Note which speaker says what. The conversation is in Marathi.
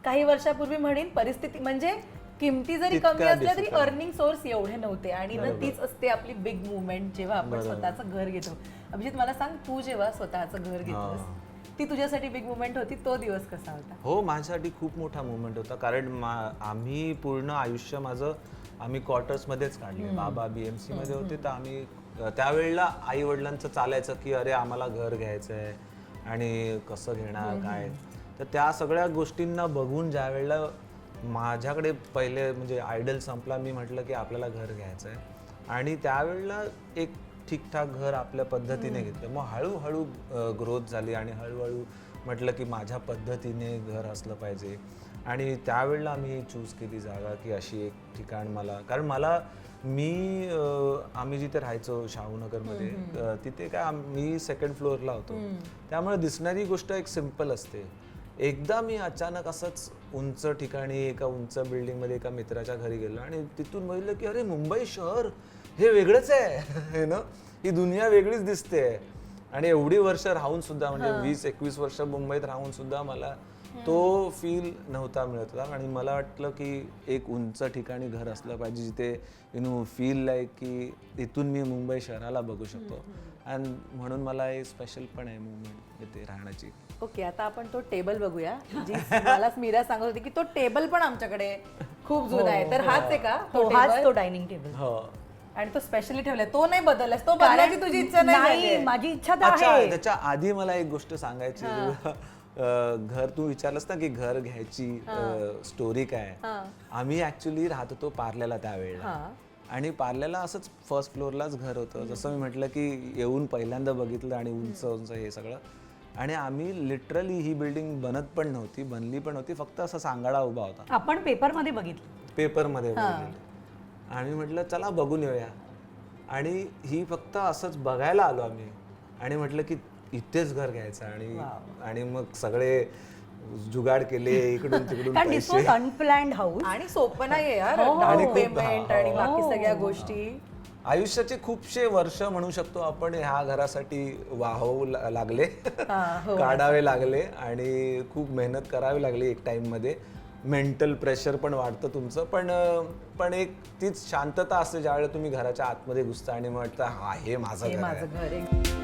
Speaker 1: काही वर्षापूर्वी म्हणेन परिस्थिती म्हणजे किमती जरी कमी असल्या तरी अर्निंग सोर्स एवढे नव्हते आणि ना तीच असते आपली बिग मुवमेंट जेव्हा आपण स्वतःचं घर घेतो. अभिजित मला सांग, तू जेव्हा स्वतःचं घर घेतोस ती तुझ्यासाठी बिग मुवमेंट होती, तो दिवस कसा होता?
Speaker 2: हो, माझ्यासाठी खूप मोठा मुवमेंट होता, कारण आम्ही पूर्ण आयुष्य आम्ही क्वार्टर्समध्येच काढले. बाबा BMC मध्ये होते, तर आम्ही त्यावेळेला आई वडिलांचं चालायचं की अरे आम्हाला घर घ्यायचं आहे आणि कसं घेणार काय. तर त्या सगळ्या गोष्टींना बघून ज्या वेळेला माझ्याकडे पहिले म्हणजे आयडल संपला, मी म्हटलं की आपल्याला घर घ्यायचं आहे आणि त्यावेळेला एक ठीकठाक घर आपल्या पद्धतीने घेतलं. मग हळूहळू ग्रोथ झाली आणि हळूहळू म्हटलं की माझ्या पद्धतीने घर असलं पाहिजे आणि त्यावेळेला आम्ही चूज केली जागा की अशी एक ठिकाण मला, कारण आम्ही जिथे राहायचो शाहूनगरमध्ये, तिथे काय मी सेकंड फ्लोअरला होतो, त्यामुळे दिसणारी गोष्ट एक सिम्पल असते. एकदा मी अचानक असंच उंच ठिकाणी एका उंच बिल्डिंगमध्ये एका मित्राच्या घरी गेलो आणि तिथून बघितलं की अरे मुंबई शहर हे वेगळंच आहे ना, ही दुनिया वेगळीच दिसते. आणि एवढी वर्ष राहून सुद्धा म्हणजे 20-21 वर्ष मुंबईत राहून सुद्धा मला तो फील नव्हता मिळत होता आणि मला वाटलं की एक उंच ठिकाणी घर असलं पाहिजे जिथे फील लाईक की इथून मी मुंबई शहराला बघू शकतो. आणि म्हणून मला हे स्पेशल पण आहे मुंबई इथे राहण्याची.
Speaker 1: ओके, आता आपण तो टेबल बघूया. जी मलाच मीरा सांगत होती की तो टेबल पण आमच्याकडे खूप जुना आहे, तर हाच आहे का
Speaker 3: हाच तो डायनिंग टेबल?
Speaker 2: हो.
Speaker 1: आणि तो स्पेशली ठेवलाय, तो नाही बदललास, तो बदलायची तुझी इच्छा नाही?
Speaker 3: माझी इच्छा
Speaker 2: अच्छा,
Speaker 3: आहे.
Speaker 2: त्याच्या आधी मला एक गोष्ट सांगायची. घर तू विचारलंस ना की घर घ्यायची स्टोरी काय. आम्ही ऍक्च्युली राहत होतो पार्ल्याला त्यावेळेला आणि पार्ल्याला असंच फर्स्ट फ्लोअरलाच घर होतं. जसं मी म्हटलं की येऊन पहिल्यांदा बघितलं आणि उंच उंच हे सगळं, आणि आम्ही लिटरली ही बिल्डिंग बनत पण नव्हती, बनली पण नव्हती, फक्त असा सांगाडा उभा होता.
Speaker 3: आपण पेपरमध्ये बघितलं.
Speaker 2: पेपरमध्ये बघितलं आणि म्हटलं चला बघून येऊया. आणि ही फक्त असंच बघायला आलो आम्ही आणि म्हटलं की इथेच घर घ्यायचं आणि मग सगळे जुगाड केले इकडून तिकडून पैसे.
Speaker 3: अनप्लॅन्ड हाऊस
Speaker 1: आणि सोपं नाहीये यार, डाऊन पेमेंट आणि बाकी सगळ्या गोष्टी.
Speaker 2: आयुष्याचे खूपशे वर्ष म्हणू शकतो आपण ह्या घरासाठी वाहवू लागले, काढावे लागले आणि खूप मेहनत करावी लागली. एक टाइममध्ये मेंटल प्रेशर पण वाढतं तुमचं, पण एक तीच शांतता असते ज्यावेळेला तुम्ही घराच्या आतमध्ये घुसता आणि मग वाटतं हा हे माझं घर आहे.